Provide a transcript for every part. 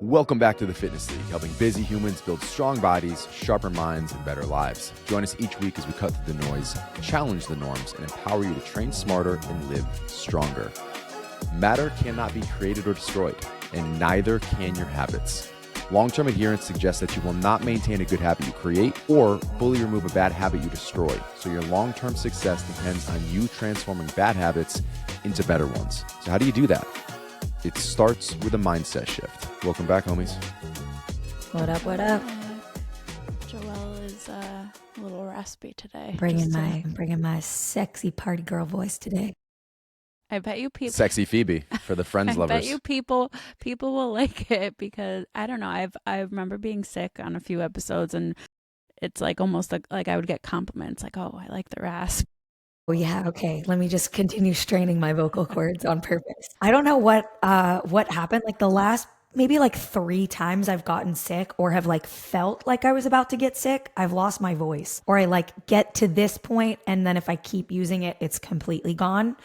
Welcome back to the Fitness League, helping busy humans build strong bodies, sharper minds, and better lives. Join us each week as we cut through the noise, challenge the norms, and empower you to train smarter and live stronger. Matter cannot be created or destroyed, and neither can your habits. Long-term adherence suggests that you will not maintain a good habit you create or fully remove a bad habit you destroy. So your long-term success depends on you transforming bad habits into better ones. So how do you do that? It starts with a mindset shift. Welcome back, homies. What up, what up? Joelle is a little raspy today. Bringing my sexy party girl voice today. I bet you people Sexy Phoebe for the Friends lovers. I bet you people will like it because I don't know. I remember being sick on a few episodes and it's like almost like I would get compliments like, "Oh, I like the rasp." Oh yeah, okay. Let me just continue straining my vocal cords on purpose. I don't know what happened. Like the last maybe like 3 times I've gotten sick or have like felt like I was about to get sick, I've lost my voice. Or I like get to this point and then if I keep using it, it's completely gone.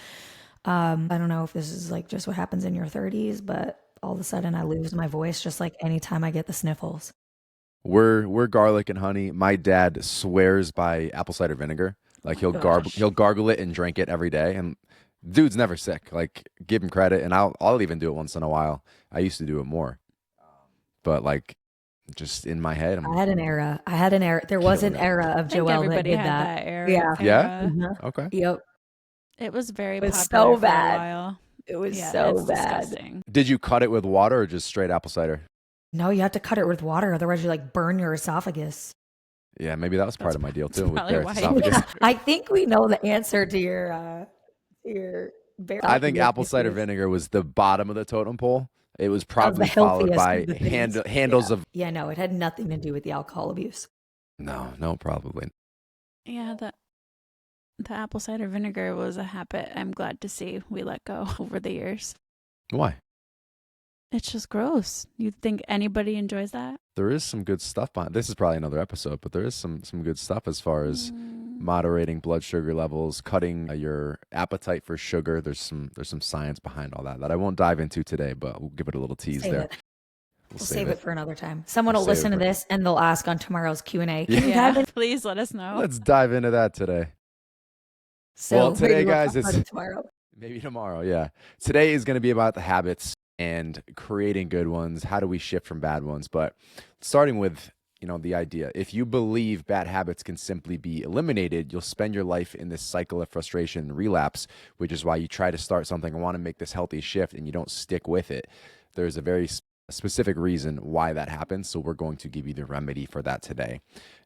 I don't know if this is like just what happens in your 30s, but all of a sudden I lose my voice just like anytime I get the sniffles. We're garlic and honey. My dad swears by apple cider vinegar. Like he'll gargle it and drink it every day, and dude's never sick. Like give him credit, and I'll even do it once in a while. I used to do it more, but like just in my head, I had an era. There was an era of Joelle that did that. Era. Yeah. Mm-hmm. Okay. Yep. It was very It was popular so for a bad. while. It was Yeah, so it's bad. disgusting. Did you cut it with water or just straight apple cider? No, you have to cut it with water, otherwise you like burn your esophagus. Yeah, maybe that was part of my deal too. With probably their why you- esophagus. Yeah, I think we know the answer to your I think apple cider vinegar was the bottom of the totem pole. It was probably the followed healthiest by of the things. handles of. Yeah, no, it had nothing to do with the alcohol abuse. No, probably. Yeah, the apple cider vinegar was a habit I'm glad to see we let go over the years. Why? It's just gross. You think anybody enjoys that? There is some good stuff on this. Is probably another episode, but there is some good stuff as far as moderating blood sugar levels, cutting your appetite for sugar. There's some science behind all that I won't dive into today, but we'll give it a little tease there. We'll save it for another time. Someone will listen to this and they'll ask on tomorrow's Q&A. Yeah, please let us know. Let's dive into that today. So well, today, guys, it's tomorrow. Maybe tomorrow. Yeah, today is going to be about the habits and creating good ones. How do we shift from bad ones? But starting with, the idea, if you believe bad habits can simply be eliminated, you'll spend your life in this cycle of frustration and relapse, which is why you try to start something and want to make this healthy shift and you don't stick with it. There's a very specific reason why that happens. So we're going to give you the remedy for that today.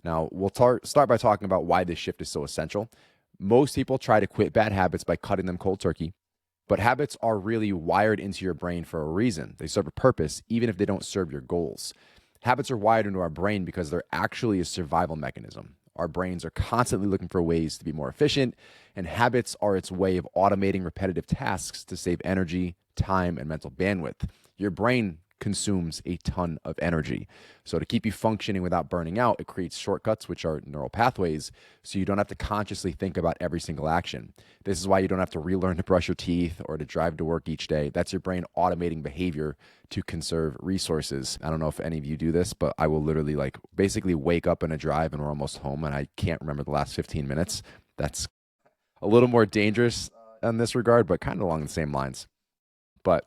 Now, we'll start by talking about why this shift is so essential. Most people try to quit bad habits by cutting them cold turkey. But habits are really wired into your brain for a reason. They serve a purpose, even if they don't serve your goals. Habits are wired into our brain because they're actually a survival mechanism. Our brains are constantly looking for ways to be more efficient, and habits are its way of automating repetitive tasks to save energy, time, and mental bandwidth. Your brain consumes a ton of energy. So to keep you functioning without burning out, it creates shortcuts, which are neural pathways, so you don't have to consciously think about every single action. This is why you don't have to relearn to brush your teeth or to drive to work each day. That's your brain automating behavior to conserve resources. I don't know if any of you do this, but I will literally basically wake up in a drive and we're almost home and I can't remember the last 15 minutes. That's a little more dangerous in this regard, but kind of along the same lines. But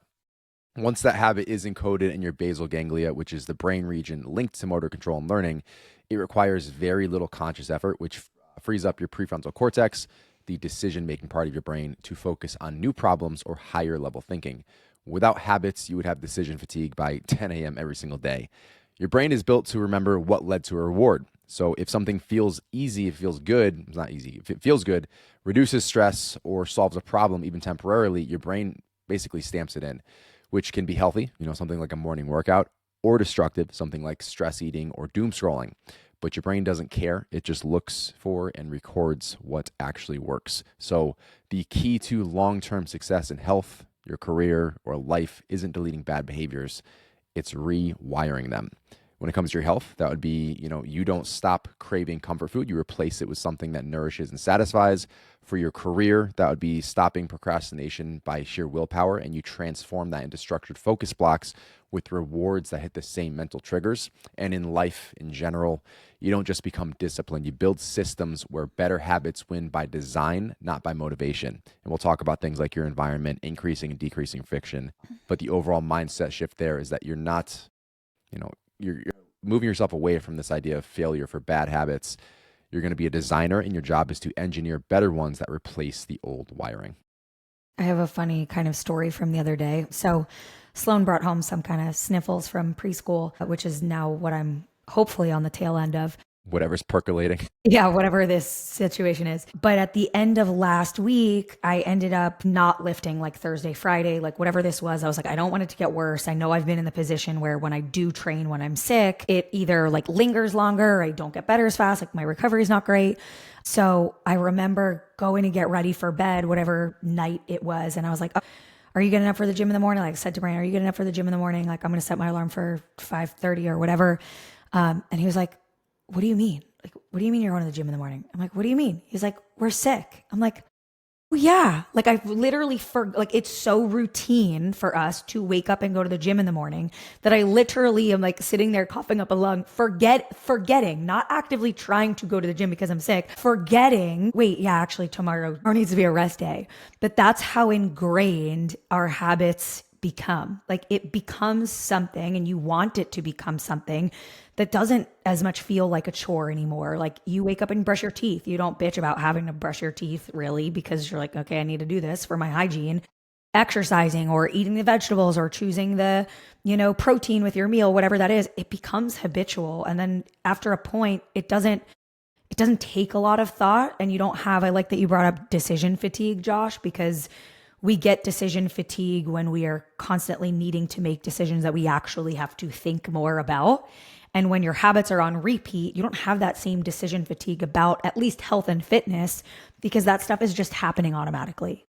once that habit is encoded in your basal ganglia, which is the brain region linked to motor control and learning, it requires very little conscious effort, which frees up your prefrontal cortex, the decision-making part of your brain, to focus on new problems or higher level thinking. Without habits, you would have decision fatigue by 10 a.m. every single day. Your brain is built to remember what led to a reward. So if something feels easy, it feels good, it's not easy, if it feels good, reduces stress or solves a problem even temporarily, your brain basically stamps it in, which can be healthy, something like a morning workout, or destructive, something like stress eating or doom scrolling. But your brain doesn't care. It just looks for and records what actually works. So the key to long-term success in health, your career, or life isn't deleting bad behaviors. It's rewiring them. When it comes to your health, that would be, you don't stop craving comfort food. You replace it with something that nourishes and satisfies. For your career, that would be stopping procrastination by sheer willpower, and you transform that into structured focus blocks with rewards that hit the same mental triggers. And in life in general, you don't just become disciplined. You build systems where better habits win by design, not by motivation. And we'll talk about things like your environment, increasing and decreasing friction. But the overall mindset shift there is that you're not, you're moving yourself away from this idea of failure for bad habits. You're going to be a designer, and your job is to engineer better ones that replace the old wiring. I have a funny kind of story from the other day. So Sloan brought home some kind of sniffles from preschool, which is now what I'm hopefully on the tail end of. Whatever's percolating. Yeah, whatever this situation is. But at the end of last week, I ended up not lifting like Thursday, Friday, like whatever this was. I was like, I don't want it to get worse. I know I've been in the position where when I do train when I'm sick, it either like lingers longer, or I don't get better as fast, like my recovery is not great. So I remember going to get ready for bed, whatever night it was. And I was like, oh, are you getting up for the gym in the morning? Like I said to Brian, are you getting up for the gym in the morning? Like I'm going to set my alarm for 5:30 or whatever. And he was like, what do you mean? Like, what do you mean you're going to the gym in the morning? I'm like, what do you mean? He's like, we're sick. I'm like, well, yeah. Like I literally it's so routine for us to wake up and go to the gym in the morning that I literally am like sitting there coughing up a lung, forgetting, not actively trying to go to the gym because I'm sick, forgetting, wait, yeah, actually tomorrow needs to be a rest day. But that's how ingrained our habits become. Like it becomes something, and you want it to become something that doesn't as much feel like a chore anymore. Like you wake up and brush your teeth. You don't bitch about having to brush your teeth really, because you're like, okay, I need to do this for my hygiene. Exercising or eating the vegetables or choosing the, protein with your meal, whatever that is, it becomes habitual. And then after a point, it doesn't take a lot of thought, and you don't have, I like that you brought up decision fatigue, Josh, because we get decision fatigue when we are constantly needing to make decisions that we actually have to think more about. And when your habits are on repeat, you don't have that same decision fatigue about at least health and fitness, because that stuff is just happening automatically.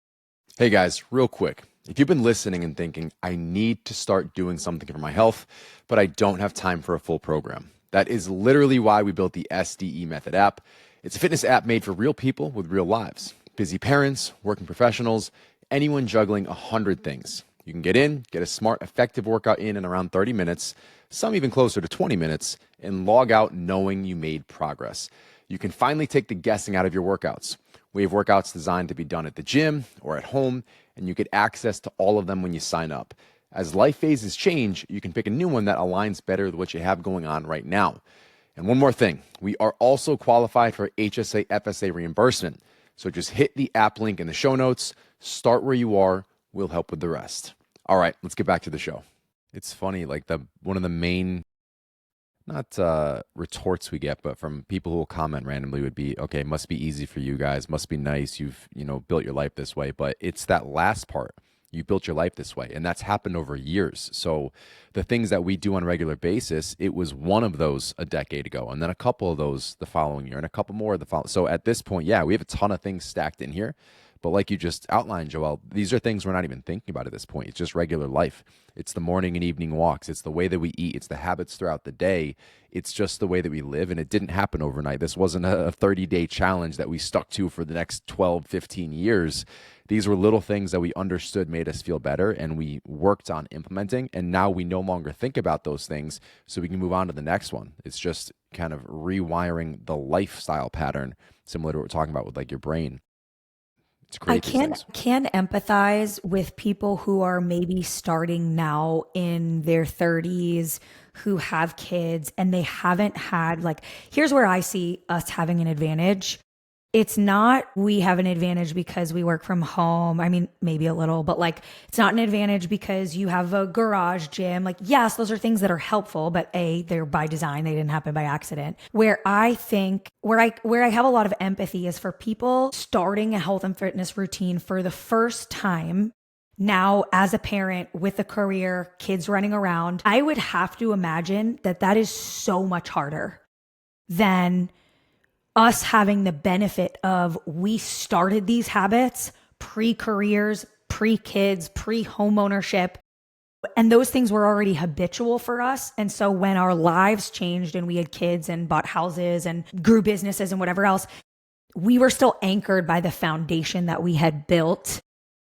Hey guys, real quick. If you've been listening and thinking, I need to start doing something for my health, but I don't have time for a full program, that is literally why we built the SDE Method app. It's a fitness app made for real people with real lives. Busy parents, working professionals, anyone juggling 100 things. You can get a smart, effective workout in around 30 minutes, some even closer to 20 minutes, and log out knowing you made progress. You can finally take the guessing out of your workouts. We have workouts designed to be done at the gym or at home, and you get access to all of them when you sign up. As life phases change, you can pick a new one that aligns better with what you have going on right now. And one more thing, we are also qualified for HSA FSA reimbursement. So just hit the app link in the show notes, start where you are, we'll help with the rest. All right, let's get back to the show. It's funny, like one of the main, not retorts we get, but from people who will comment randomly would be, okay, must be easy for you guys, must be nice, you've built your life this way. But it's that last part, you built your life this way, and that's happened over years. So the things that we do on a regular basis, it was one of those a decade ago, and then a couple of those the following year, and a couple more the following. So at this point, yeah, we have a ton of things stacked in here. But like you just outlined, Joel, these are things we're not even thinking about at this point. It's just regular life. It's the morning and evening walks. It's the way that we eat. It's the habits throughout the day. It's just the way that we live. And it didn't happen overnight. This wasn't a 30-day challenge that we stuck to for the next 12, 15 years. These were little things that we understood made us feel better, and we worked on implementing. And now we no longer think about those things, so we can move on to the next one. It's just kind of rewiring the lifestyle pattern, similar to what we're talking about with like your brain. I can empathize with people who are maybe starting now in their 30s, who have kids, and they haven't had, like, here's where I see us having an advantage. It's not we have an advantage because we work from home. I mean, maybe a little, but like, it's not an advantage because you have a garage gym. Like, yes, those are things that are helpful, but they're by design. They didn't happen by accident. Where I think, where I have a lot of empathy is for people starting a health and fitness routine for the first time. Now, as a parent with a career, kids running around, I would have to imagine that is so much harder than us having the benefit of, we started these habits pre-careers, pre-kids, pre-home ownership. And those things were already habitual for us. And so when our lives changed and we had kids and bought houses and grew businesses and whatever else, we were still anchored by the foundation that we had built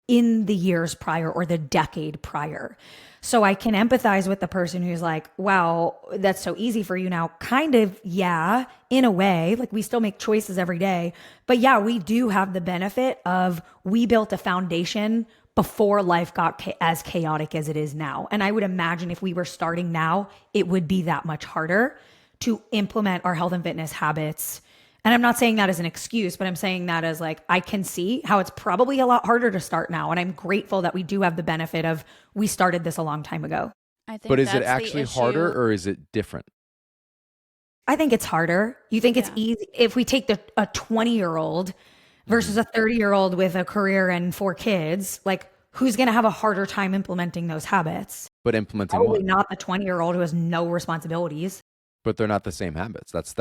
in the years prior or the decade prior. So I can empathize with the person who's like, wow, that's so easy for you now. Kind of, yeah, in a way, like we still make choices every day. But yeah, we do have the benefit of we built a foundation before life got as chaotic as it is now. And I would imagine if we were starting now, it would be that much harder to implement our health and fitness habits. And I'm not saying that as an excuse, but I'm saying that as like, I can see how it's probably a lot harder to start now. And I'm grateful that we do have the benefit of we started this a long time ago. I think But is it that's the actually issue. harder or is it different? I think it's harder. You think it's Yeah. easy if we take a 20-year-old versus a 30-year-old with a career and 4 kids, like who's going to have a harder time implementing those habits? But implementing Probably what? not the 20-year-old who has no responsibilities. But they're not the same habits. That's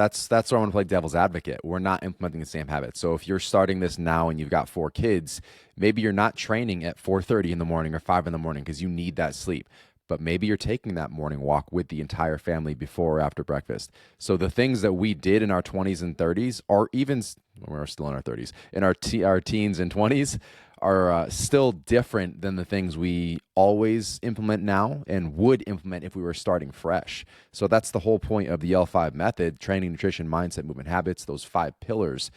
where I want to play devil's advocate. We're not implementing the same habits. So if you're starting this now and you've got 4 kids, maybe you're not training at 4:30 in the morning or 5 in the morning because you need that sleep. But maybe you're taking that morning walk with the entire family before or after breakfast. So the things that we did in our 20s and 30s, or even we're still in our 30s, in our teens and 20s, are still different than the things we always implement now and would implement if we were starting fresh. So that's the whole point of the L5 method: training, nutrition, mindset, movement, habits, those 5 pillars.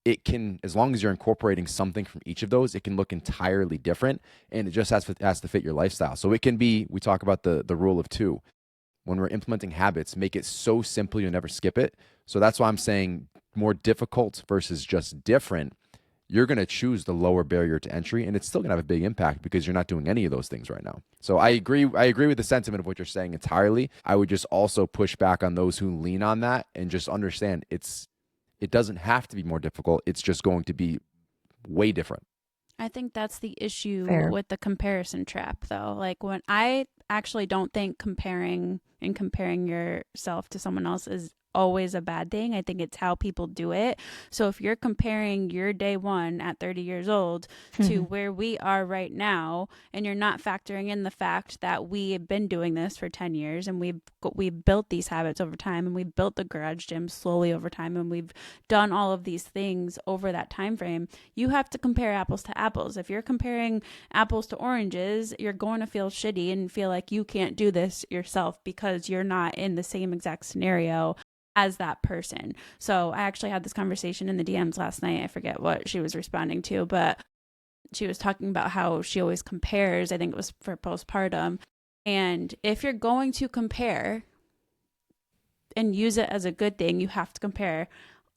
It can, as long as you're incorporating something from each of those, it can look entirely different, and it just has to fit your lifestyle. So it can be, we talk about the rule of 2. When we're implementing habits, make it so simple you'll never skip it. So that's why I'm saying more difficult versus just different. You're going to choose the lower barrier to entry, and it's still going to have a big impact because you're not doing any of those things right now. So I agree with the sentiment of what you're saying entirely. I would just also push back on those who lean on that and just understand it doesn't have to be more difficult. It's just going to be way different. I think that's the issue Fair. with the comparison trap, though. Like, when I actually don't think comparing yourself to someone else is always a bad thing. I think it's how people do it. So if you're comparing your day one at 30 years old to where we are right now, and you're not factoring in the fact that we have been doing this for 10 years and we've built these habits over time, and we've built the garage gym slowly over time, and we've done all of these things over that time frame, you have to compare apples to apples. If you're comparing apples to oranges, you're going to feel shitty and feel like you can't do this yourself because you're not in the same exact scenario as that person. So I actually had this conversation in the DMs last night. I forget what she was responding to, but she was talking about how she always compares. I think it was for postpartum. And if you're going to compare and use it as a good thing, you have to compare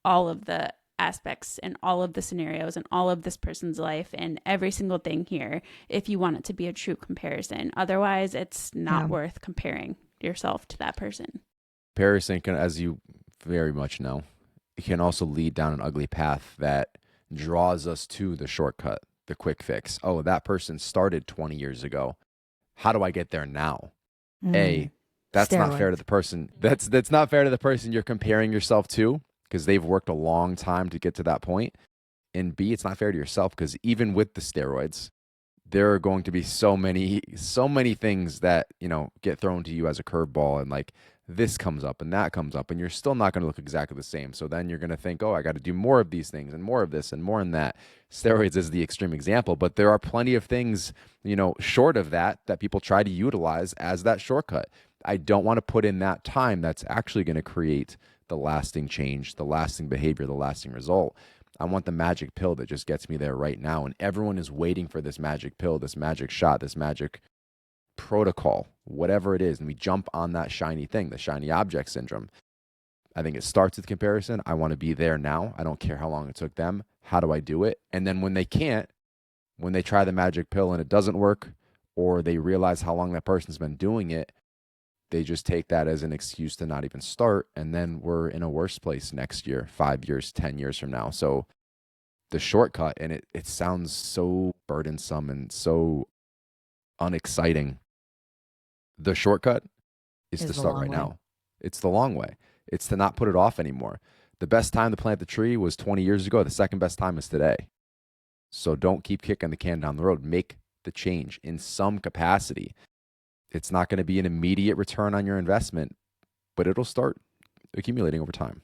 all of the aspects and all of the scenarios and all of this person's life and every single thing here if you want it to be a true comparison. Otherwise, it's not worth comparing yourself to that person. Comparison can, as you very much know, it can also lead down an ugly path that draws us to the shortcut, the quick fix. Oh, that person started 20 years ago. How do I get there now? That's not fair to the person. That's not fair to the person you're comparing yourself to, because they've worked a long time to get to that point. And B, it's not fair to yourself, because even with the steroids, there are going to be so many things that, get thrown to you as a curveball, and like this comes up and that comes up, and you're still not going to look exactly the same. So then you're going to think, oh, I got to do more of these things and more of this and more in that. Steroids is the extreme example, but there are plenty of things, short of that people try to utilize as that shortcut. I don't want to put in that time that's actually going to create the lasting change, the lasting behavior, the lasting result. I want the magic pill that just gets me there right now. And everyone is waiting for this magic pill, this magic shot, this magic protocol, whatever it is. And we jump on that shiny thing, the shiny object syndrome. I think it starts with comparison. I want to be there now. I don't care how long it took them. How do I do it? And then when they can't, when they try the magic pill and it doesn't work, or they realize how long that person's been doing it, they just take that as an excuse to not even start. And then we're in a worse place next year, 5 years, 10 years from now. So the shortcut, and it sounds so burdensome and so unexciting. The shortcut is to start right now. It's the long way. It's to not put it off anymore. The best time to plant the tree was 20 years ago. The second best time is today. So don't keep kicking the can down the road. Make the change in some capacity. It's not going to be an immediate return on your investment, but it'll start accumulating over time.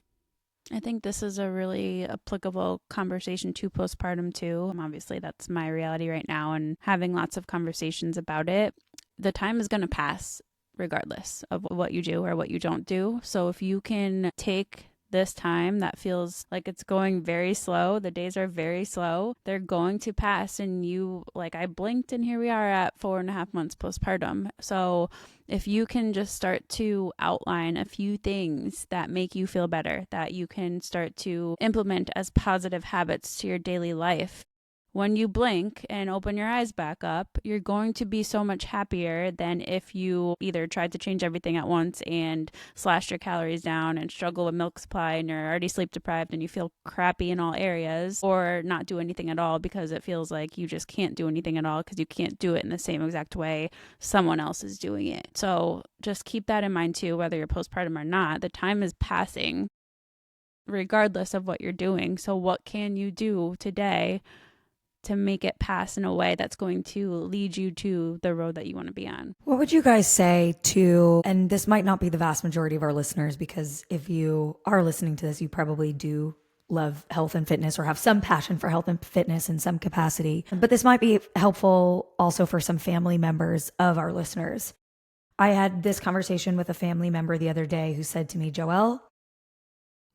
I think this is a really applicable conversation to postpartum too. Obviously, that's my reality right now, and having lots of conversations about it. The time is going to pass regardless of what you do or what you don't do. So if you can take this time that feels like it's going very slow, the days are very slow, they're going to pass. And you, like, I blinked and here we are at 4.5 months postpartum. So if you can just start to outline a few things that make you feel better, that you can start to implement as positive habits to your daily life, when you blink and open your eyes back up, you're going to be so much happier than if you either tried to change everything at once and slashed your calories down and struggle with milk supply and you're already sleep deprived and you feel crappy in all areas, or not do anything at all because it feels like you just can't do anything at all because you can't do it in the same exact way someone else is doing it. So just keep that in mind too, whether you're postpartum or not. The time is passing regardless of what you're doing. So what can you do today to make it pass in a way that's going to lead you to the road that you want to be on? What would you guys say to, and this might not be the vast majority of our listeners, because if you are listening to this, you probably do love health and fitness or have some passion for health and fitness in some capacity. But this might be helpful also for some family members of our listeners. I had this conversation with a family member the other day who said to me, Joelle,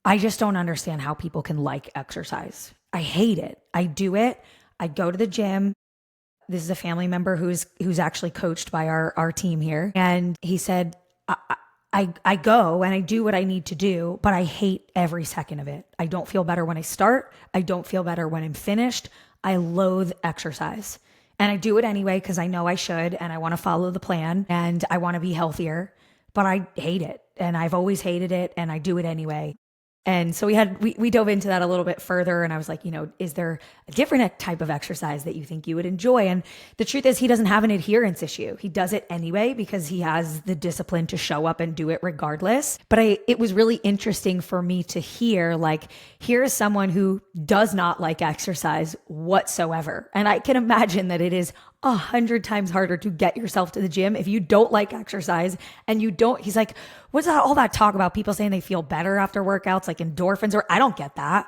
I just don't understand how people can like exercise. I hate it. I do it. I go to the gym. This is a family member who's actually coached by our team here. And he said, I go and I do what I need to do, but I hate every second of it. I don't feel better when I start. I don't feel better when I'm finished. I loathe exercise. And I do it anyway because I know I should and I want to follow the plan and I want to be healthier, but I hate it. And I've always hated it and I do it anyway. And so we dove into that a little bit further. And I was like, is there a different type of exercise that you think you would enjoy? And the truth is he doesn't have an adherence issue. He does it anyway because he has the discipline to show up and do it regardless. But it was really interesting for me to hear, like, here is someone who does not like exercise whatsoever. And I can imagine that it is 100 times harder to get yourself to the gym if you don't like exercise and you don't. He's like, what's that, all that talk about people saying they feel better after workouts, like endorphins, or I don't get that.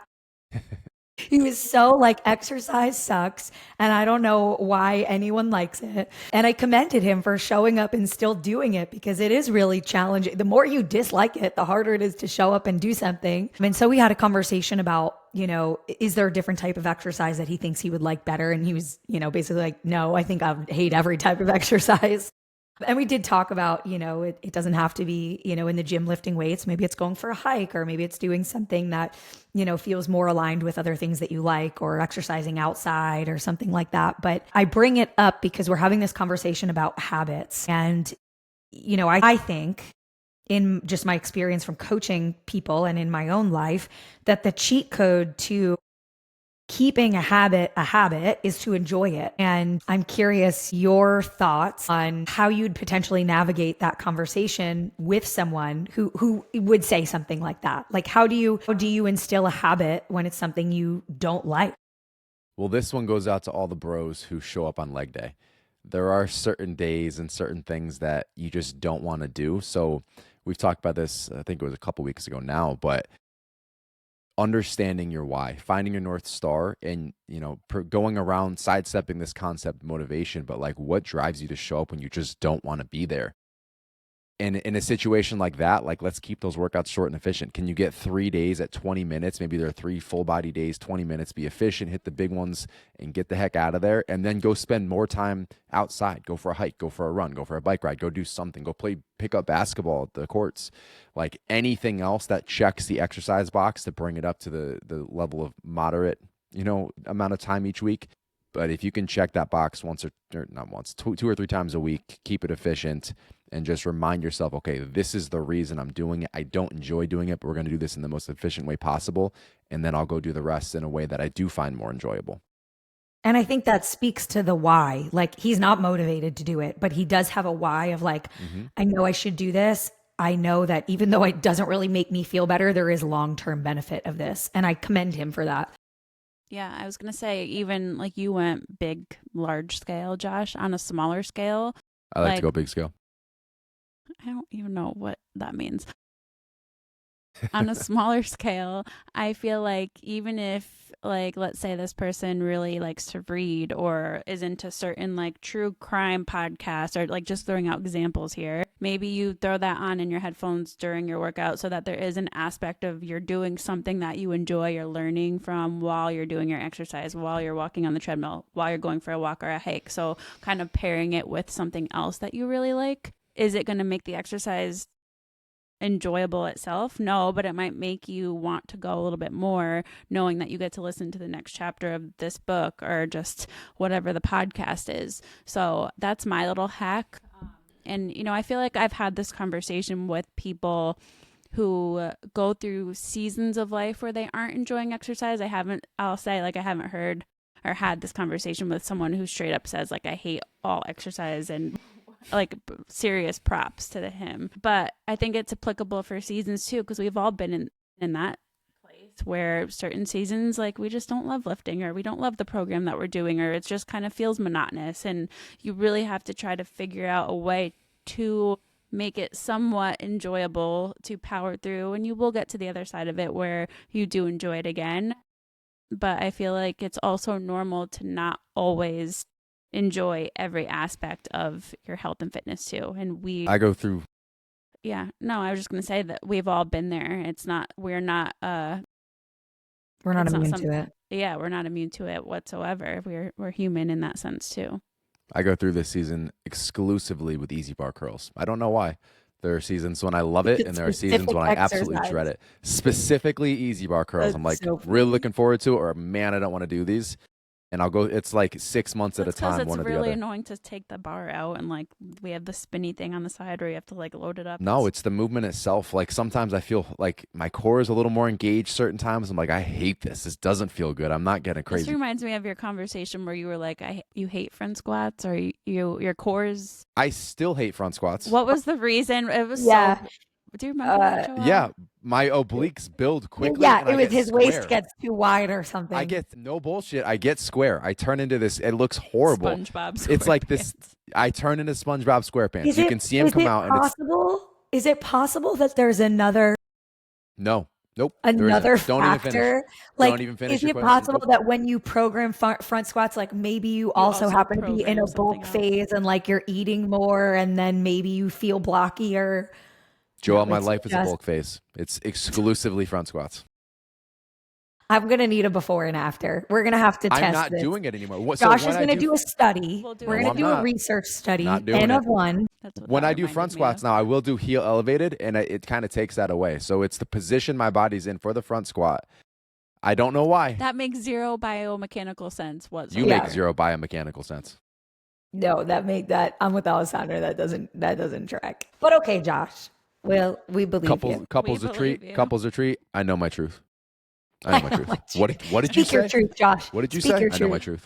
He was so like, exercise sucks and I don't know why anyone likes it. And I commended him for showing up and still doing it because it is really challenging. The more you dislike it, the harder it is to show up and do something. And so we had a conversation about, is there a different type of exercise that he thinks he would like better? And he was, basically like, no, I think I would hate every type of exercise. And we did talk about, it doesn't have to be, in the gym lifting weights. Maybe it's going for a hike, or maybe it's doing something that, feels more aligned with other things that you like, or exercising outside or something like that. But I bring it up because we're having this conversation about habits. And, I think in just my experience from coaching people and in my own life, that the cheat code to keeping a habit is to enjoy it. And I'm curious your thoughts on how you'd potentially navigate that conversation with someone who would say something like that. Like, how do you instill a habit when it's something you don't like? Well, this one goes out to all the bros who show up on leg day. There are certain days and certain things that you just don't want to do. So we've talked about this, I think it was a couple weeks ago now, but understanding your why, finding your North Star, and, going around sidestepping this concept of motivation, but like, what drives you to show up when you just don't want to be there? And in a situation like that, like, let's keep those workouts short and efficient. Can you get 3 days at 20 minutes? Maybe there are 3 full body days, 20 minutes, be efficient, hit the big ones and get the heck out of there. And then go spend more time outside, go for a hike, go for a run, go for a bike ride, go do something, go pick up basketball at the courts, like anything else that checks the exercise box to bring it up to the level of moderate, amount of time each week. But if you can check that box once or not once, 2 or 3 times a week, keep it efficient, and just remind yourself, okay, this is the reason I'm doing it. I don't enjoy doing it, but we're going to do this in the most efficient way possible. And then I'll go do the rest in a way that I do find more enjoyable. And I think that speaks to the why. Like, he's not motivated to do it, but he does have a why of like, I know I should do this. I know that even though it doesn't really make me feel better, there is long-term benefit of this. And I commend him for that. Yeah, I was going to say, even like you went big, large scale, Josh, on a smaller scale. I like to go big scale. I don't even know what that means. On a smaller scale, I feel like even if, like, let's say this person really likes to read or is into certain like true crime podcasts, or like just throwing out examples here, maybe you throw that on in your headphones during your workout so that there is an aspect of you're doing something that you enjoy, you're learning from while you're doing your exercise, while you're walking on the treadmill, while you're going for a walk or a hike. So kind of pairing it with something else that you really like. Is it going to make the exercise enjoyable itself? No, but it might make you want to go a little bit more, knowing that you get to listen to the next chapter of this book or just whatever the podcast is. So that's my little hack. And, you know, I feel like I've had this conversation with people who go through seasons of life where they aren't enjoying exercise. I'll say, like, I haven't heard or had this conversation with someone who straight up says, like, I hate all exercise, and like serious props to him. But I think it's applicable for seasons too, because we've all been in that place where certain seasons, like, we just don't love lifting, or we don't love the program that we're doing, or it just kind of feels monotonous, and you really have to try to figure out a way to make it somewhat enjoyable to power through, and you will get to the other side of it where you do enjoy it again. But I feel like it's also normal to not always enjoy every aspect of your health and fitness too. And I go through. Yeah, no, I was just going to say that we've all been there. We're not immune to it. Yeah, we're not immune to it whatsoever. We're human in that sense too. I go through this season exclusively with easy bar curls. I don't know why. There are seasons when I love it, and there are seasons when I absolutely dread it. Specifically easy bar curls. I'm like, really looking forward to it, or man, I don't want to do these. And I'll go, it's like 6 months at a time. It's one or the really other. annoying to take the bar out, and like we have the spinny thing on the side where you have to like load it up. No, it's the movement itself. Like sometimes I feel like my core is a little more engaged certain times. I'm like, I hate this. This doesn't feel good. I'm not getting crazy. This reminds me of your conversation where you were like, you hate front squats, or your core is... I still hate front squats. What was the reason? It was do you remember that, Joel? Yeah, my obliques build quickly. Yeah, it was his waist gets too wide or something. I get, no bullshit, I get square. I turn into this, it looks horrible. SpongeBob SquarePants. It's like this, I turn into SpongeBob SquarePants. You can see him come out. Is it possible that there's another... No. Nope. Another factor? Like, don't even finish is it possible that when you program front squats, like maybe you also happen to be in a bulk phase and like you're eating more, and then maybe you feel blockier? Joel, my life is a bulk phase. It's exclusively front squats. I'm going to need a before and after. We're going to have to test this. I'm not doing it anymore. Josh is going to do a study. We're going to do a research study, N of 1. When I do front squats now, I will do heel elevated, and it kind of takes that away. So it's the position my body's in for the front squat. I don't know why. That makes zero biomechanical sense whatsoever. You make zero biomechanical sense. No, I'm with Alessandra. That doesn't track. But okay, Josh. Well, we believe you. Couples retreat. I know my truth. I know my truth. What did you say? Speak your truth, Josh. What did you say? I know my truth.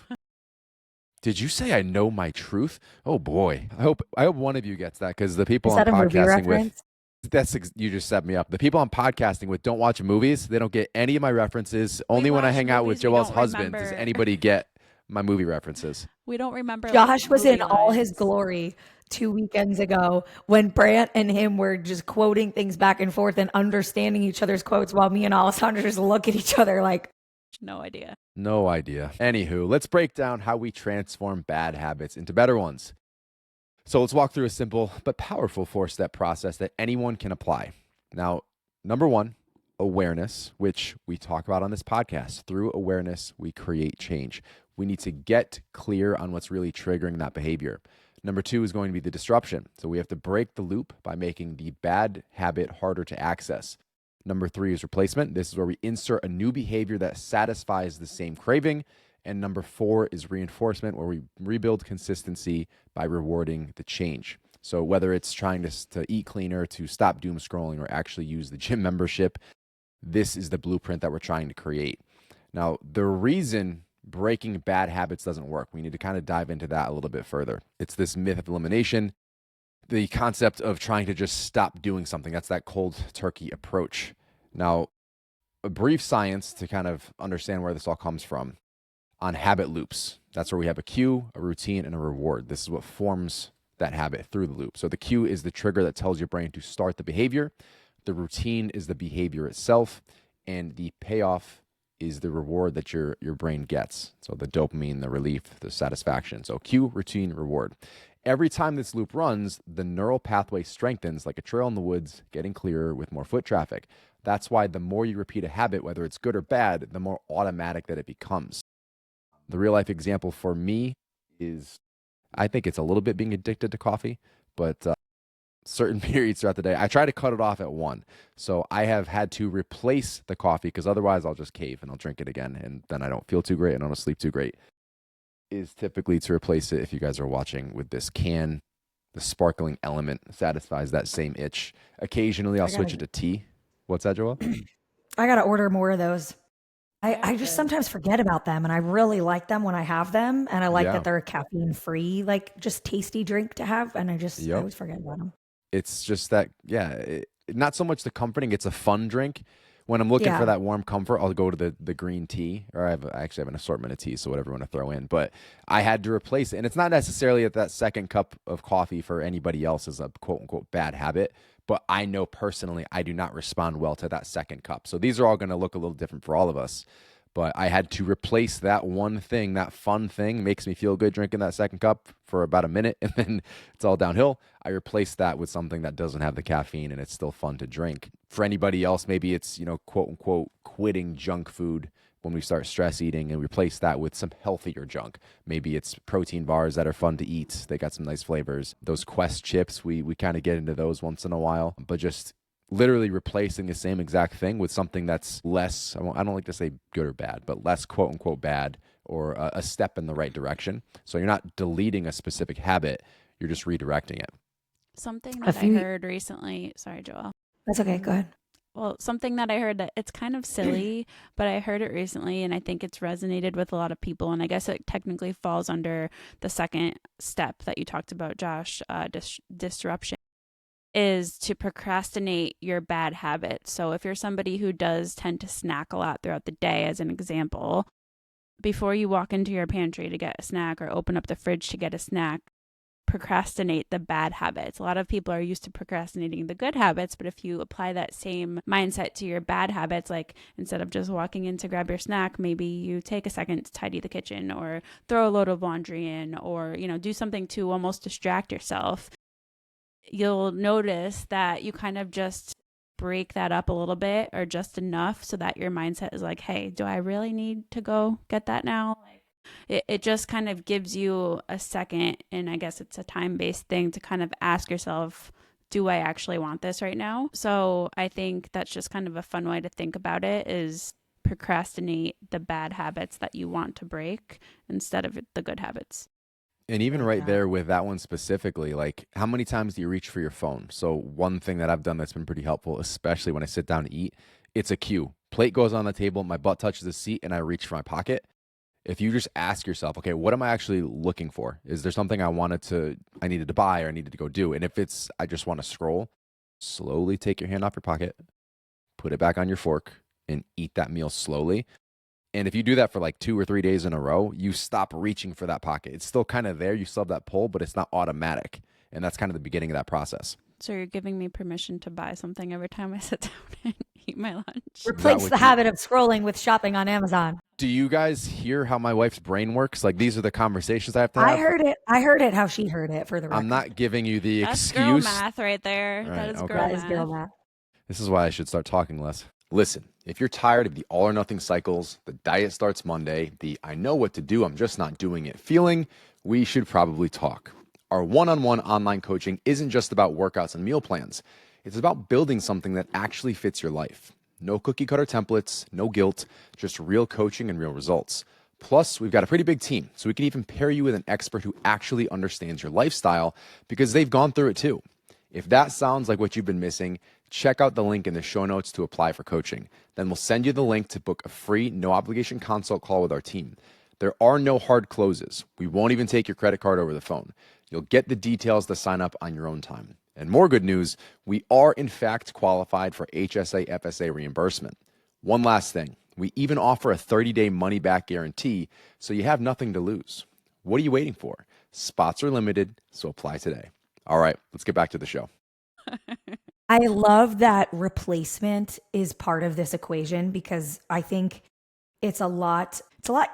Did you say I know my truth? Oh boy. I hope one of you gets that, because the people I'm podcasting with, you just set me up. The people I'm podcasting with don't watch movies. They don't get any of my references. Only when I hang out with Joelle's husband does anybody get my movie references. We don't remember. Josh was in all his glory 2 weekends ago when Brant and him were just quoting things back and forth and understanding each other's quotes, while me and Alessandra just look at each other like, no idea. Anywho, let's break down how we transform bad habits into better ones. So let's walk through a simple but powerful 4-step process that anyone can apply. Now, number 1, awareness, which we talk about on this podcast. Through awareness, we create change. We need to get clear on what's really triggering that behavior. Number 2 is going to be the disruption. So we have to break the loop by making the bad habit harder to access. Number 3 is replacement. This is where we insert a new behavior that satisfies the same craving. And number 4 is reinforcement, where we rebuild consistency by rewarding the change. So whether it's trying to eat cleaner, to stop doom scrolling, or actually use the gym membership, this is the blueprint that we're trying to create. Now, the reason breaking bad habits doesn't work, we need to kind of dive into that a little bit further. It's this myth of elimination, the concept of trying to just stop doing something. That's that cold turkey approach. Now, a brief science to kind of understand where this all comes from. On habit loops, that's where we have a cue, a routine, and a reward. This is what forms that habit through the loop. So the cue is the trigger that tells your brain to start the behavior. The routine is the behavior itself, and the payoff is the reward that your brain gets. So the dopamine, the relief, the satisfaction. So cue, routine, reward. Every time this loop runs, the neural pathway strengthens like a trail in the woods, getting clearer with more foot traffic. That's why the more you repeat a habit, whether it's good or bad, the more automatic that it becomes. The real life example for me is, I think it's a little bit being addicted to coffee, but certain periods throughout the day, I try to cut it off at 1. So I have had to replace the coffee because otherwise I'll just cave and I'll drink it again. And then I don't feel too great and I don't sleep too great. Is typically to replace it, if you guys are watching, with this can. The sparkling element satisfies that same itch. Occasionally I'll switch it to tea. What's that, Joel? I got to order more of those. I just sometimes forget about them, and I really like them when I have them, and I like that they're a caffeine free, like just tasty drink to have, and I always forget about them. It's just that, not so much the comforting, it's a fun drink. When I'm looking for that warm comfort, I'll go to the green tea, or I actually have an assortment of tea, so whatever I want to throw in. But I had to replace it, and it's not necessarily that second cup of coffee for anybody else is a quote-unquote bad habit, but I know personally I do not respond well to that second cup. So these are all going to look a little different for all of us. But I had to replace that one thing, that fun thing, makes me feel good drinking that second cup for about a minute, and then it's all downhill. I replaced that with something that doesn't have the caffeine, and it's still fun to drink. For anybody else, maybe it's, quote unquote, quitting junk food when we start stress eating, and replace that with some healthier junk. Maybe it's protein bars that are fun to eat. They got some nice flavors. Those Quest chips, we kind of get into those once in a while, but just literally replacing the same exact thing with something that's less, I don't like to say good or bad, but less quote unquote bad, or a step in the right direction. So you're not deleting a specific habit, you're just redirecting it. Something that I heard recently, sorry, Joelle. That's okay, go ahead. Well, something that I heard that it's kind of silly, but I heard it recently and I think it's resonated with a lot of people. And I guess it technically falls under the second step that you talked about, Josh, disruption, is to procrastinate your bad habits. So if you're somebody who does tend to snack a lot throughout the day, as an example, before you walk into your pantry to get a snack or open up the fridge to get a snack, procrastinate the bad habits. A lot of people are used to procrastinating the good habits, but if you apply that same mindset to your bad habits, like instead of just walking in to grab your snack, maybe you take a second to tidy the kitchen or throw a load of laundry in, or, do something to almost distract yourself. You'll notice that you kind of just break that up a little bit, or just enough so that your mindset is like, hey, do I really need to go get that now? It just kind of gives you a second, and I guess it's a time-based thing, to kind of ask yourself, do I actually want this right now? So I think that's just kind of a fun way to think about it, is procrastinate the bad habits that you want to break instead of the good habits. And even right there with that one specifically, like, how many times do you reach for your phone? So one thing that I've done that's been pretty helpful, especially when I sit down to eat, it's a cue. Plate goes on the table, my butt touches the seat, and I reach for my pocket. If you just ask yourself, okay, what am I actually looking for? Is there something I needed to buy or I needed to go do? And if it's, I just want to scroll, slowly take your hand off your pocket, put it back on your fork, and eat that meal slowly. And if you do that for like 2 or 3 days in a row, you stop reaching for that pocket. It's still kind of there. You still have that pull, but it's not automatic. And that's kind of the beginning of that process. So you're giving me permission to buy something every time I sit down and eat my lunch. Replace the habit of scrolling with shopping on Amazon. Do you guys hear how my wife's brain works? Like, these are the conversations I have to have. I heard it how she heard it, for the record. I'm not giving you the That's excuse. Girl math right there. Right, that is okay. girl math. This is why I should start talking less. Listen, if you're tired of the all or nothing cycles, the diet starts Monday, the I know what to do, I'm just not doing it feeling, we should probably talk. Our one-on-one online coaching isn't just about workouts and meal plans. It's about building something that actually fits your life. No cookie cutter templates, no guilt, just real coaching and real results. Plus, we've got a pretty big team, so we can even pair you with an expert who actually understands your lifestyle because they've gone through it too. If that sounds like what you've been missing, check out the link in the show notes to apply for coaching. Then we'll send you the link to book a free, no obligation consult call with our team. There are no hard closes. We won't even take your credit card over the phone. You'll get the details to sign up on your own time. And more good news, we are in fact qualified for HSA FSA reimbursement. One last thing, we even offer a 30-day money-back guarantee, so you have nothing to lose. What are you waiting for? Spots are limited, so apply today. All right, let's get back to the show. I love that replacement is part of this equation because I think it's a lot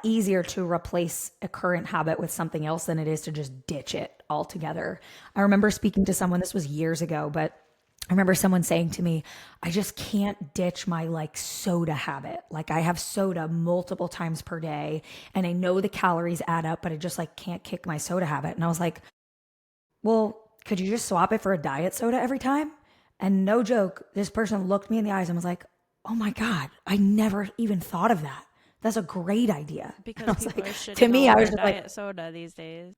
easier to replace a current habit with something else than it is to just ditch it altogether. I remember speaking to someone, this was years ago, but I remember someone saying to me, I just can't ditch my like soda habit. Like I have soda multiple times per day and I know the calories add up, but I just like can't kick my soda habit. And I was like, well, could you just swap it for a diet soda every time? And no joke, this person looked me in the eyes and was like, oh my God, I never even thought of that. That's a great idea. Because I was people like, are shitting to me, all I over was just diet like, soda these days.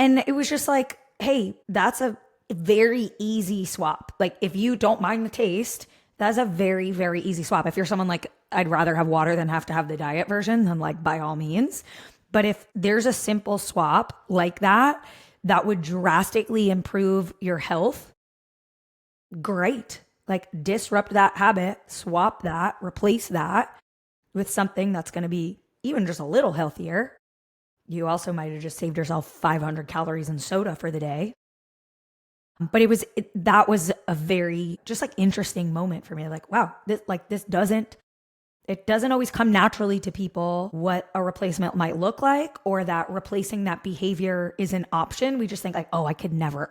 and it was just like, hey, that's a very easy swap. Like if you don't mind the taste, that's a very, very easy swap. If you're someone like, I'd rather have water than have to have the diet version, then like by all means. But if there's a simple swap like that, that would drastically improve your health, great. Like disrupt that habit, swap that, replace that with something that's going to be even just a little healthier. You also might have just saved yourself 500 calories in soda for the day. But that was a very just like interesting moment for me. Like, wow, this doesn't always come naturally to people what a replacement might look like, or that replacing that behavior is an option. We just think like, oh, I could never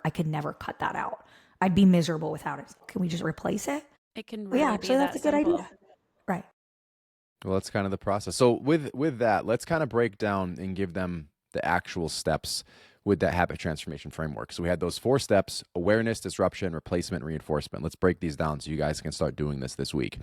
cut that out. I'd be miserable without it. Can we just replace it? It can Well, really yeah, be actually, that's that a good simple. idea. Right. Well, that's kind of the process. So with that, let's kind of break down and give them the actual steps with that habit transformation framework. So we had those 4 steps: awareness, disruption, replacement, reinforcement. Let's break these down so you guys can start doing this week.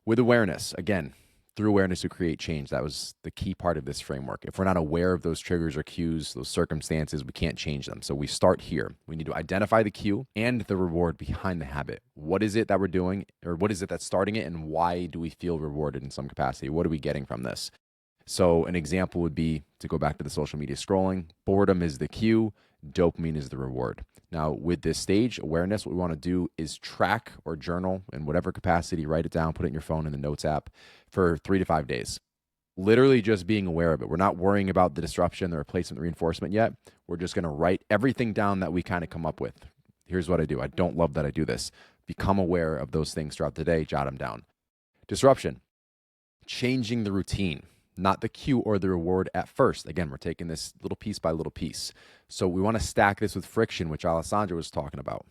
With awareness, again, through awareness we create change. That was the key part of this framework. If we're not aware of those triggers or cues, those circumstances, we can't change them. So we start here. We need to identify the cue and the reward behind the habit. What is it that we're doing, or what is it that's starting it, and why do we feel rewarded in some capacity? What are we getting from this? So an example would be, to go back to the social media scrolling, boredom is the cue, dopamine is the reward. Now, with this stage, awareness, what we want to do is track or journal in whatever capacity, write it down, put it in your phone in the notes app for 3 to 5 days. Literally just being aware of it. We're not worrying about the disruption, the replacement, the reinforcement yet. We're just going to write everything down that we kind of come up with. Here's what I do. I don't love that I do this. Become aware of those things throughout the day, jot them down. Disruption, changing the routine, not the cue or the reward at first. Again, we're taking this little piece by little piece. So we want to stack this with friction, which Alessandra was talking about.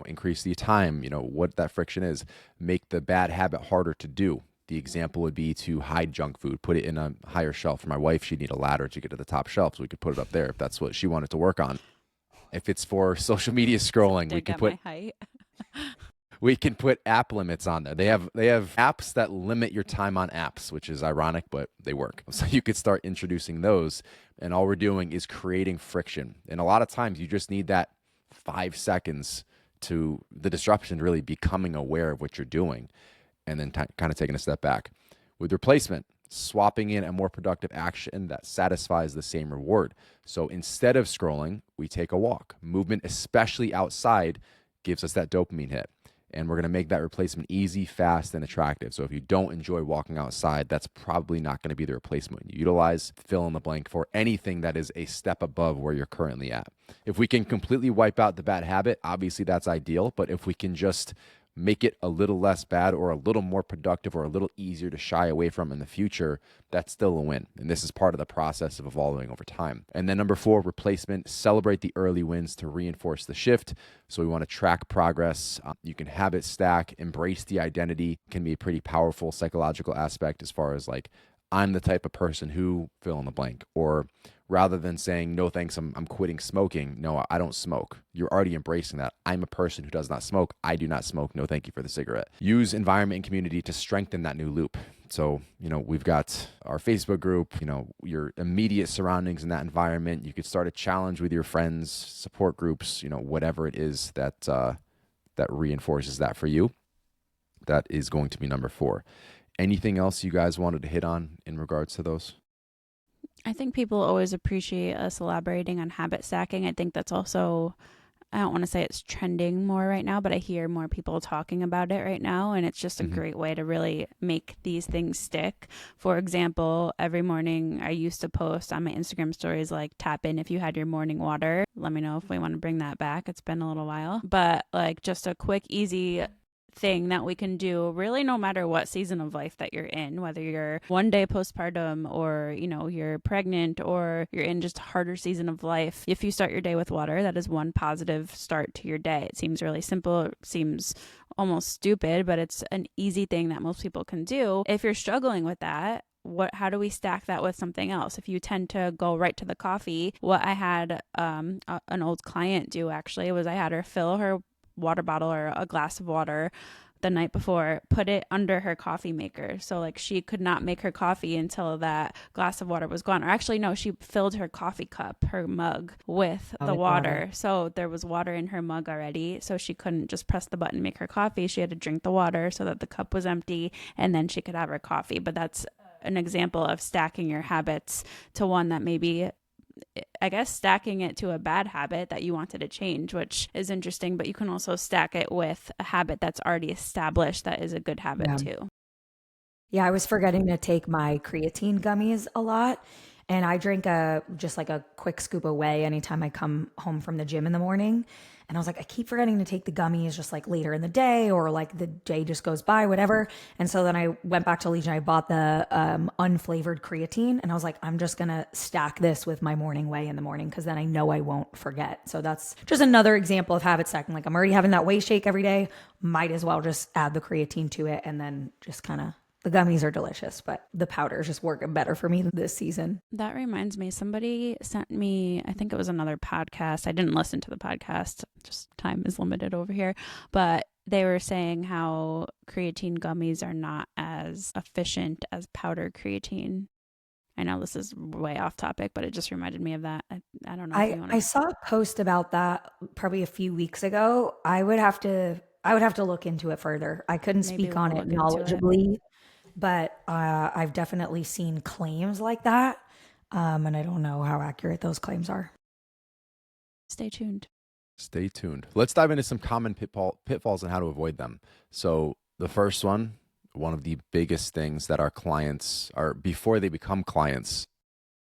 Increase the time, what that friction is, make the bad habit harder to do. The example would be to hide junk food, put it in a higher shelf. For my wife, she'd need a ladder to get to the top shelf, so we could put it up there if that's what she wanted to work on. If it's for social media scrolling, we can put app limits on there. They have apps that limit your time on apps, which is ironic, but they work. So you could start introducing those, and all we're doing is creating friction. And a lot of times you just need that 5 seconds to the disruption, really becoming aware of what you're doing, and then kind of taking a step back. With replacement, swapping in a more productive action that satisfies the same reward. So instead of scrolling, we take a walk. Movement, especially outside, gives us that dopamine hit. And we're going to make that replacement easy, fast, and attractive. So if you don't enjoy walking outside, that's probably not going to be the replacement you utilize. Fill in the blank for anything that is a step above where you're currently at. If we can completely wipe out the bad habit, obviously that's ideal. But if we can just make it a little less bad or a little more productive or a little easier to shy away from in the future, that's still a win. And this is part of the process of evolving over time. And then number 4, replacement, celebrate the early wins to reinforce the shift. So we want to track progress. You can habit stack, embrace the identity. It can be a pretty powerful psychological aspect as far as like, I'm the type of person who fill in the blank, or rather than saying, no, thanks, I'm quitting smoking. No, I don't smoke. You're already embracing that. I'm a person who does not smoke. I do not smoke. No, thank you for the cigarette. Use environment and community to strengthen that new loop. So, we've got our Facebook group, your immediate surroundings in that environment. You could start a challenge with your friends, support groups, whatever it is that reinforces that for you. That is going to be number 4. Anything else you guys wanted to hit on in regards to those? I think people always appreciate us elaborating on habit stacking. I think that's also I don't want to say it's trending more right now, but I hear more people talking about it right now. And it's just a great way to really make these things stick. For example, every morning I used to post on my Instagram stories, like, tap in if you had your morning water. Let me know if we want to bring that back. It's been a little while, but like just a quick, easy thing that we can do really no matter what season of life that you're in, whether you're one day postpartum or, you know, you're pregnant or you're in just a harder season of life. If you start your day with water, that is one positive start to your day. It seems really simple. It seems almost stupid, but it's an easy thing that most people can do. If you're struggling with that, how do we stack that with something else? If you tend to go right to the coffee, what I had an old client do actually was I had her fill her water bottle or a glass of water the night before, put it under her coffee maker. So like she could not make her coffee until that glass of water was gone. Or actually, no, she filled her coffee cup, her mug, with the water. So there was water in her mug already. So she couldn't just press the button, make her coffee. She had to drink the water so that the cup was empty and then she could have her coffee. But that's an example of stacking your habits to one that maybe, I guess, stacking it to a bad habit that you wanted to change, which is interesting, but you can also stack it with a habit that's already established that is a good habit too. Yeah, I was forgetting to take my creatine gummies a lot. And I drink just like a quick scoop of whey anytime I come home from the gym in the morning. And I was like, I keep forgetting to take the gummies just like later in the day, or like the day just goes by, whatever. And so then I went back to Legion. I bought the unflavored creatine, and I was like, I'm just going to stack this with my morning whey in the morning, because then I know I won't forget. So that's just another example of habit stacking. Like, I'm already having that whey shake every day. Might as well just add the creatine to it, and then just kind of, the gummies are delicious, but the powder is just working better for me this season. That reminds me, somebody sent me, I think it was another podcast. I didn't listen to the podcast, just time is limited over here, but they were saying how creatine gummies are not as efficient as powdered creatine. I know this is way off topic, but it just reminded me of that. I don't know if you want to... I saw a post about that probably a few weeks ago. I would have to look into it further. I couldn't speak on it knowledgeably. But I've definitely seen claims like that, and I don't know how accurate those claims are. Stay tuned. Stay tuned. Let's dive into some common pitfalls and how to avoid them. So the first one of the biggest things that our clients are, before they become clients,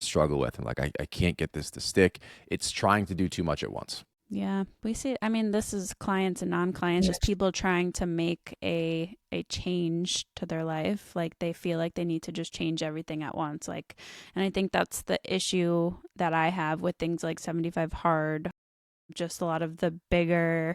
struggle with, and like, I can't get this to stick. It's trying to do too much at once. Yeah, we see, I mean, this is clients and non-clients, just people trying to make a change to their life. Like, they feel like they need to just change everything at once. Like, and I think that's the issue that I have with things like 75 Hard, just a lot of the bigger,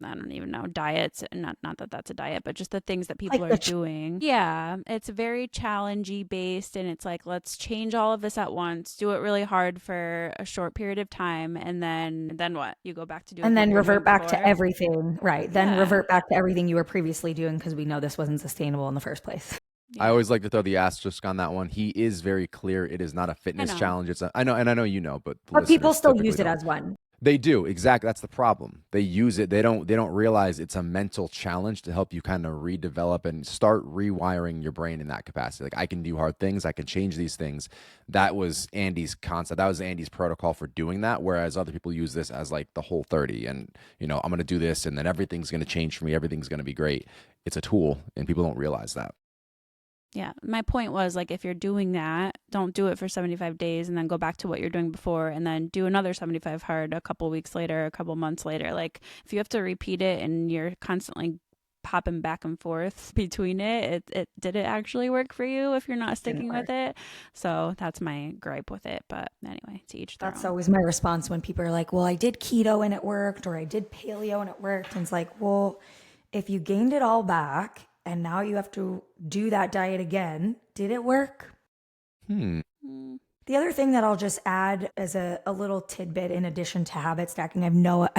I don't even know, diets, not that that's a diet, but just the things that people are doing. Yeah, it's very challengey based, and it's like, let's change all of this at once, do it really hard for a short period of time, and then what? You go back to doing, and then revert back to everything, right? Then revert back to everything you were previously doing, because we know this wasn't sustainable in the first place. Yeah. I always like to throw the asterisk on that one. He is very clear. It is not a fitness challenge. It's I know you know, but people still use it as one. They do. Exactly. That's the problem. They use it. They don't realize it's a mental challenge to help you kind of redevelop and start rewiring your brain in that capacity. Like, I can do hard things. I can change these things. That was Andy's concept. That was Andy's protocol for doing that. Whereas other people use this as like the whole 30, and, you know, I'm going to do this and then everything's going to change for me. Everything's going to be great. It's a tool, and people don't realize that. Yeah, my point was, like, if you're doing that, don't do it for 75 days and then go back to what you're doing before and then do another 75 hard a couple weeks later, a couple months later. Like, if you have to repeat it and you're constantly popping back and forth between it did it actually work for you if you're not sticking with it? So that's my gripe with it. But anyway, to each their own. That's always my response when people are like, well, I did keto and it worked, or I did paleo and it worked. And it's like, well, if you gained it all back and now you have to do that diet again, did it work? The other thing that I'll just add as a little tidbit in addition to habit stacking, I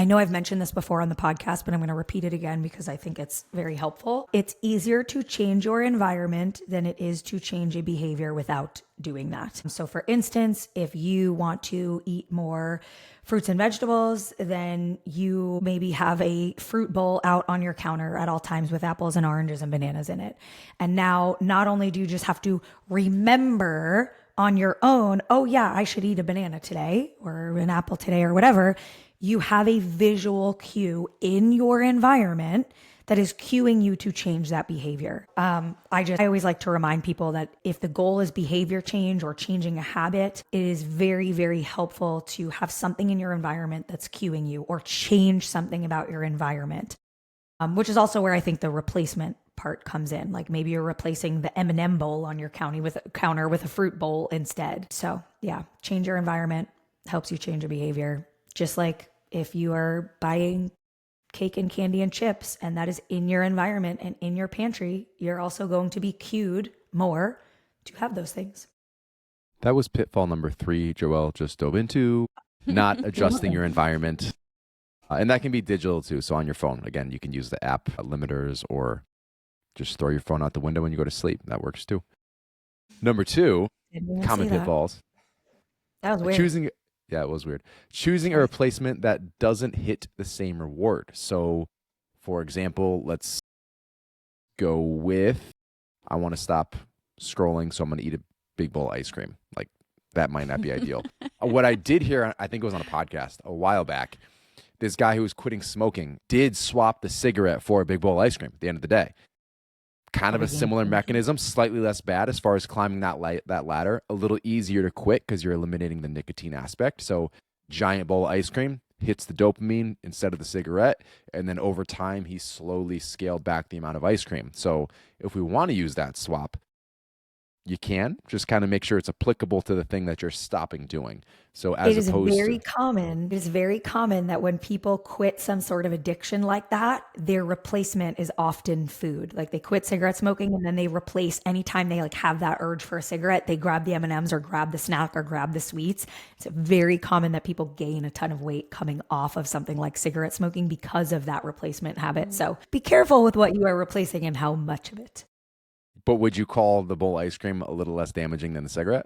know I've mentioned this before on the podcast, but I'm going to repeat it again because I think it's very helpful. It's easier to change your environment than it is to change a behavior without doing that. So for instance, if you want to eat more fruits and vegetables, then you maybe have a fruit bowl out on your counter at all times with apples and oranges and bananas in it. And now not only do you just have to remember on your own, oh yeah, I should eat a banana today or an apple today or whatever, you have a visual cue in your environment that is cueing you to change that behavior. I always like to remind people that if the goal is behavior change or changing a habit, it is very, very helpful to have something in your environment that's cueing you, or change something about your environment, which is also where I think the replacement part comes in. Like maybe you're replacing the M&M bowl on your counter with a fruit bowl instead. So yeah, change your environment helps you change a behavior. Just like if you are buying cake and candy and chips, and that is in your environment and in your pantry, you're also going to be cued more to have those things. That was pitfall number 3 Joelle just dove into, not adjusting your environment. And that can be digital too. So on your phone, again, you can use the app limiters, or just throw your phone out the window when you go to sleep. That works too. Number 2, common pitfalls. That was weird. Yeah, it was weird. Choosing a replacement that doesn't hit the same reward. So, for example, let's go with, I want to stop scrolling, so I'm going to eat a big bowl of ice cream. Like, that might not be ideal. What I did hear, I think it was on a podcast a while back, this guy who was quitting smoking did swap the cigarette for a big bowl of ice cream at the end of the day. Kind of a similar mechanism, slightly less bad as far as climbing that ladder, a little easier to quit because you're eliminating the nicotine aspect. So giant bowl of ice cream hits the dopamine instead of the cigarette, and then over time he slowly scaled back the amount of ice cream. So if we want to use that swap, you can just kind of make sure it's applicable to the thing that you're stopping doing. So as it is opposed very to common. It is very common that when people quit some sort of addiction like that, their replacement is often food. Like they quit cigarette smoking and then they replace, anytime they like have that urge for a cigarette, they grab the M&Ms or grab the snack or grab the sweets. It's very common that people gain a ton of weight coming off of something like cigarette smoking because of that replacement habit. So be careful with what you are replacing and how much of it. But would you call the bowl of ice cream a little less damaging than the cigarette?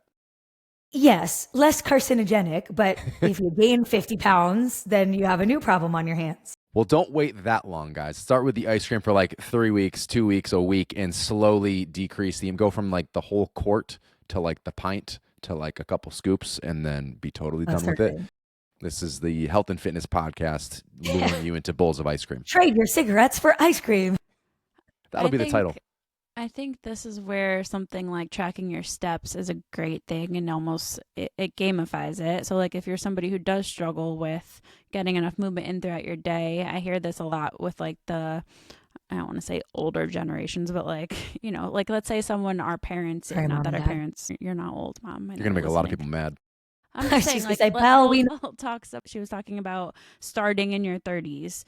Yes, less carcinogenic, but if you gain 50 pounds, then you have a new problem on your hands. Well, don't wait that long, guys. Start with the ice cream for like 3 weeks, 2 weeks, a week, and slowly decrease go from like the whole quart to like the pint to like a couple scoops, and then be totally done with it. This is the Health and Fitness Podcast, luring you into bowls of ice cream. Trade your cigarettes for ice cream. That'll be the title. I think this is where something like tracking your steps is a great thing, and almost it gamifies it. So like if you're somebody who does struggle with getting enough movement in throughout your day, I hear this a lot with like I don't want to say older generations, but like, you know, like let's say our parents, Sorry, not Mom that and our Dad. parents, you're not old, Mom. You're going to make a lot of people mad. I'm just saying, She's like, gonna say, "Pal, we she was talking about starting in your 30s.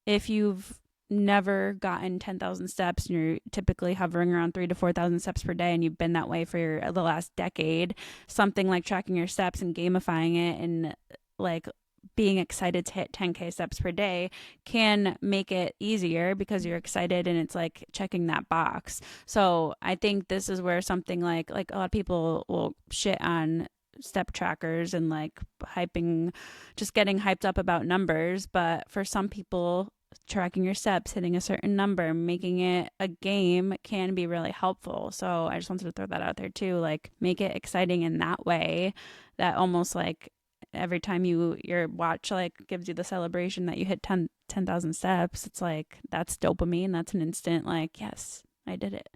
If you've never gotten 10,000 steps and you're typically hovering around 3,000 to 4,000 steps per day, and you've been that way for the last decade, something like tracking your steps and gamifying it and like being excited to hit 10K steps per day can make it easier because you're excited and it's like checking that box. So I think this is where something like a lot of people will shit on step trackers and like just getting hyped up about numbers. But for some people, tracking your steps, hitting a certain number, making it a game can be really helpful. So I just wanted to throw that out there too. Like make it exciting in that way, that almost like every time your watch like gives you the celebration that you hit 10,000 steps, it's like that's dopamine. That's an instant like, yes, I did it.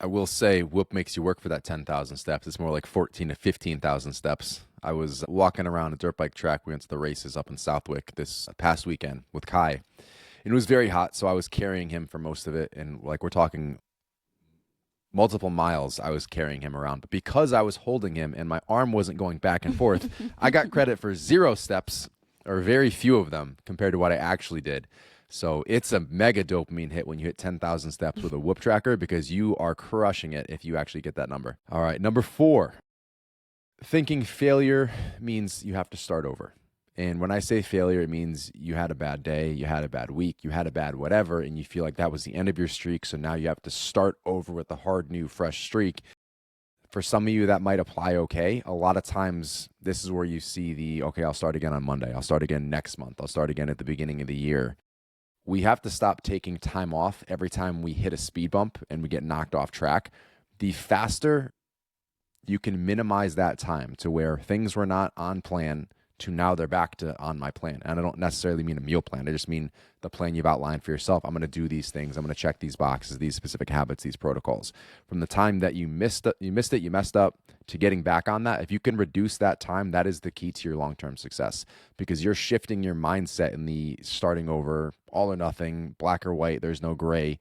I will say Whoop makes you work for that 10,000 steps. It's more like 14 to 15,000 steps. I was walking around a dirt bike track. We went to the races up in Southwick this past weekend with Kai. And it was very hot, so I was carrying him for most of it. And like we're talking multiple miles, I was carrying him around. But because I was holding him and my arm wasn't going back and forth, I got credit for 0 steps, or very few of them, compared to what I actually did. So it's a mega dopamine hit when you hit 10,000 steps with a Whoop tracker, because you are crushing it if you actually get that number. All right, number 4. Thinking failure means you have to start over. And when I say failure, it means you had a bad day, you had a bad week, you had a bad whatever, and you feel like that was the end of your streak. So now you have to start over with a hard, new, fresh streak. For some of you, that might apply okay. A lot of times, this is where you see okay, I'll start again on Monday. I'll start again next month. I'll start again at the beginning of the year. We have to stop taking time off every time we hit a speed bump and we get knocked off track. The faster you can minimize that time to where things were not on plan, to now they're back to on my plan. And I don't necessarily mean a meal plan. I just mean the plan you've outlined for yourself. I'm going to do these things. I'm going to check these boxes, these specific habits, these protocols. From the time that you messed up to getting back on that, if you can reduce that time, that is the key to your long-term success, because you're shifting your mindset in the starting over, all or nothing, black or white, there's no gray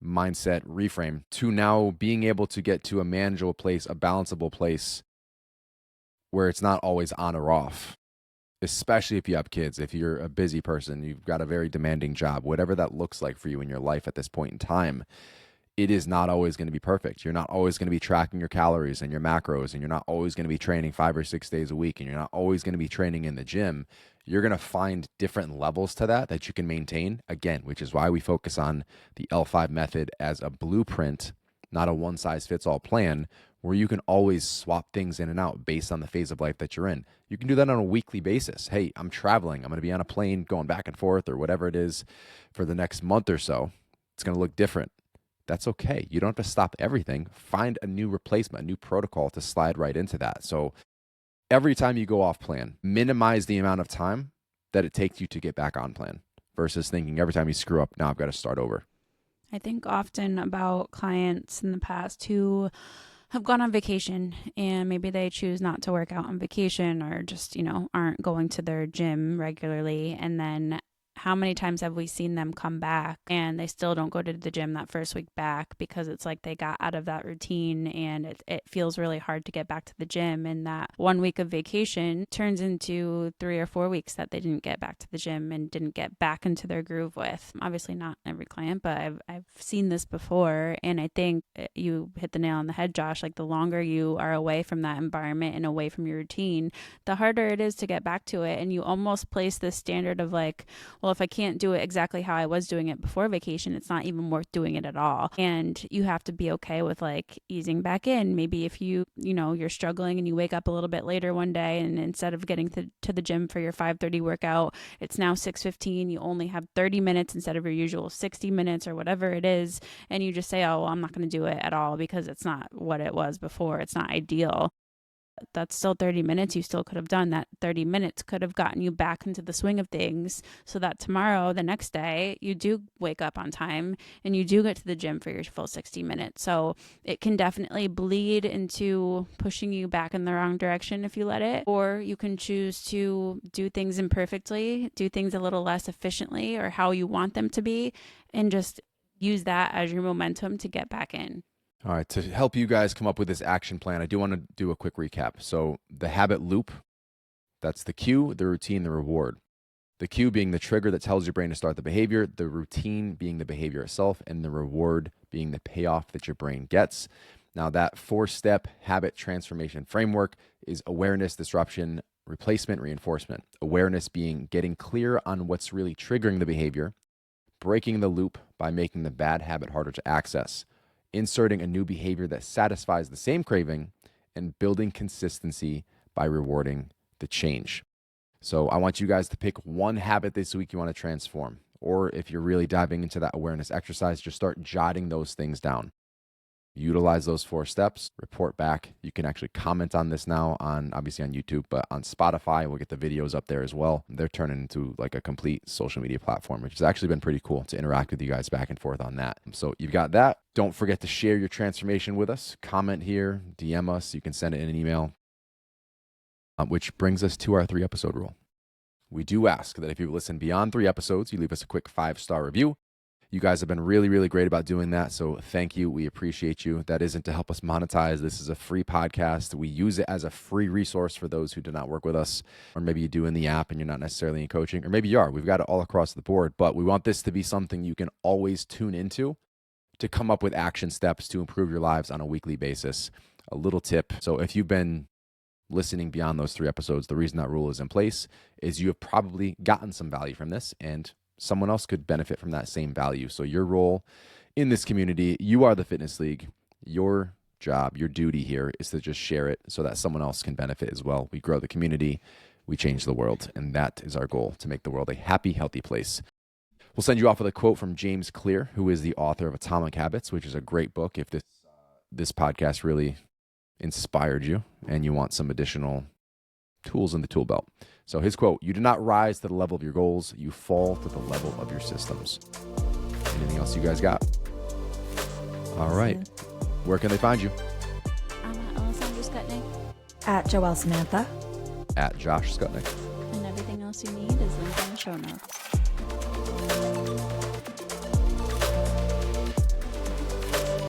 mindset reframe, to now being able to get to a manageable place, a balanceable place where it's not always on or off. Especially if you have kids, if you're a busy person, you've got a very demanding job, whatever that looks like for you in your life at this point in time, it is not always going to be perfect. You're not always going to be tracking your calories and your macros, and you're not always going to be training 5 or 6 days a week, and you're not always going to be training in the gym. You're going to find different levels to that you can maintain, again, which is why we focus on the L5 method as a blueprint, not a one-size-fits-all plan, where you can always swap things in and out based on the phase of life that you're in. You can do that on a weekly basis. Hey, I'm traveling. I'm going to be on a plane going back and forth or whatever it is for the next month or so. It's going to look different. That's okay. You don't have to stop everything. Find a new replacement, a new protocol to slide right into that. So every time you go off plan, minimize the amount of time that it takes you to get back on plan versus thinking every time you screw up, now I've got to start over. I think often about clients in the past who have gone on vacation and maybe they choose not to work out on vacation or just, aren't going to their gym regularly. And then how many times have we seen them come back and they still don't go to the gym that first week back because it's like they got out of that routine and it feels really hard to get back to the gym. And that 1 week of vacation turns into 3 or 4 weeks that they didn't get back to the gym and didn't get back into their groove with. Obviously not every client, but I've seen this before. And I think you hit the nail on the head, Josh. Like the longer you are away from that environment and away from your routine, the harder it is to get back to it. And you almost place this standard of like, well, if I can't do it exactly how I was doing it before vacation, it's not even worth doing it at all. And you have to be okay with like easing back in. Maybe if you're struggling and you wake up a little bit later one day and instead of getting to the gym for your 5:30 workout, it's now 6:15, you only have 30 minutes instead of your usual 60 minutes or whatever it is. And you just say, oh, well, I'm not going to do it at all because it's not what it was before. It's not ideal. That's still 30 minutes you still could have done. That 30 minutes could have gotten you back into the swing of things so that tomorrow, the next day, you do wake up on time and you do get to the gym for your full 60 minutes. So it can definitely bleed into pushing you back in the wrong direction if you let it, or you can choose to do things imperfectly, do things a little less efficiently or how you want them to be, and just use that as your momentum to get back in. All right, to help you guys come up with this action plan, I do want to do a quick recap. So the habit loop, that's the cue, the routine, the reward. The cue being the trigger that tells your brain to start the behavior, the routine being the behavior itself, and the reward being the payoff that your brain gets. Now that 4-step habit transformation framework is awareness, disruption, replacement, reinforcement. Awareness being getting clear on what's really triggering the behavior, breaking the loop by making the bad habit harder to access, inserting a new behavior that satisfies the same craving, and building consistency by rewarding the change. So I want you guys to pick one habit this week you want to transform. Or if you're really diving into that awareness exercise, just start jotting those things down. Utilize those 4 steps, report back. You can actually comment on this now obviously on YouTube, but on Spotify, we'll get the videos up there as well. They're turning into like a complete social media platform, which has actually been pretty cool to interact with you guys back and forth on that. So you've got that. Don't forget to share your transformation with us. Comment here, DM us. You can send it in an email, which brings us to our 3-episode rule. We do ask that if you've listened beyond 3 episodes, you leave us a quick 5-star review. You guys have been really, really great about doing that. So thank you. We appreciate you. That isn't to help us monetize. This is a free podcast. We use it as a free resource for those who do not work with us, or maybe you do in the app and you're not necessarily in coaching, or maybe you are. We've got it all across the board, but we want this to be something you can always tune into to come up with action steps to improve your lives on a weekly basis. A little tip. So if you've been listening beyond those 3 episodes, the reason that rule is in place is you have probably gotten some value from this, and someone else could benefit from that same value. So your role in this community, you are the Fitness League. Your job, your duty here is to just share it so that someone else can benefit as well. We grow the community, we change the world, and that is our goal, to make the world a happy, healthy place. We'll send you off with a quote from James Clear, who is the author of Atomic Habits, which is a great book. If this podcast really inspired you and you want some additional tools in the tool belt. So his quote, "You do not rise to the level of your goals, you fall to the level of your systems." Anything else you guys got? All right. Where can they find you? I'm at Alessandra Skutnik, At Joelle Samantha. At Josh Skutnik. and everything else you need is linked in the show notes.